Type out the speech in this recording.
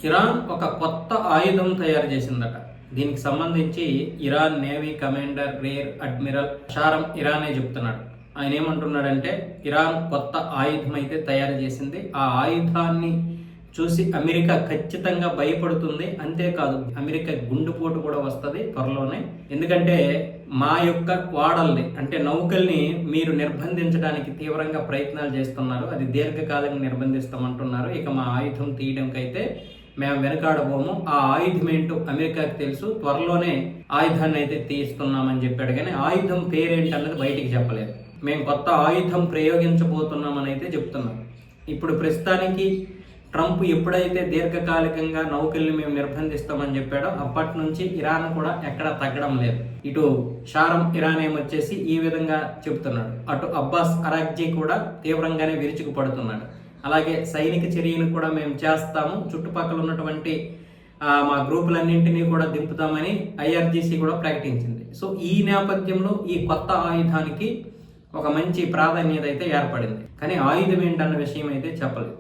Iran ఒక కొత్త ఆయుధం తయారు చేసిందట. దీనికి సంబంధించి Iran navy commander rear admiral Shahram Irani చెప్తున్నాడు. ఆయన ఏమంటున్నాడంటే, ఇరాన్ కొత్త ఆయుధం అయితే తయారు చేసింది. ఆ ఆయుధాన్ని చూసి అమెరికా ఖచ్చితంగా భయపడుతుంది. అంతేకాదు, అమెరికా గుండెపోటు కూడా వస్తుంది త్వరలోనే. ఎందుకంటే మా యొక్క ఓడల్ని అంటే నౌకల్ని మీరు నిర్బంధించడానికి తీవ్రంగా ప్రయత్నాలు చేస్తున్నారు. అది దీర్ఘకాలంగా నిర్బంధిస్తామంటున్నారు. ఇక మా ఆయుధం తీయడానికైతే మేము వెనకాడబోము. ఆ ఆయుధం ఏంటో అమెరికాకి తెలుసు. త్వరలోనే ఆయుధాన్ని అయితే తీస్తున్నామని చెప్పాడు. కానీ ఆయుధం పేరేంటన్నది బయటికి చెప్పలేదు. మేము కొత్త ఆయుధం ప్రయోగించబోతున్నామని అయితే చెప్తున్నాం. ఇప్పుడు ప్రస్తుతానికి ట్రంప్ ఎప్పుడైతే దీర్ఘకాలికంగా నౌకల్ని మేము నిర్బంధిస్తామని చెప్పాడో అప్పటి నుంచి ఇరాన్ కూడా ఎక్కడ తగ్గడం లేదు. ఇటు షారం ఇరాన్ ఏమొచ్చేసి ఈ విధంగా చెబుతున్నాడు. అటు అబ్బాస్ అరాక్జీ కూడా తీవ్రంగానే విరుచుకుపడుతున్నాడు. అలాగే సైనిక చర్యను కూడా మేము చేస్తాము, చుట్టుపక్కల ఉన్నటువంటి మా గ్రూపులన్నింటినీ కూడా దింపుతామని ఐఆర్జీసీ కూడా ప్రకటించింది. సో ఈ నేపథ్యంలో ఈ కొత్త ఆయుధానికి ఒక మంచి ప్రాధాన్యత అయితే ఏర్పడింది. కానీ ఆయుధం ఏంటన్న విషయం అయితే చెప్పలేదు.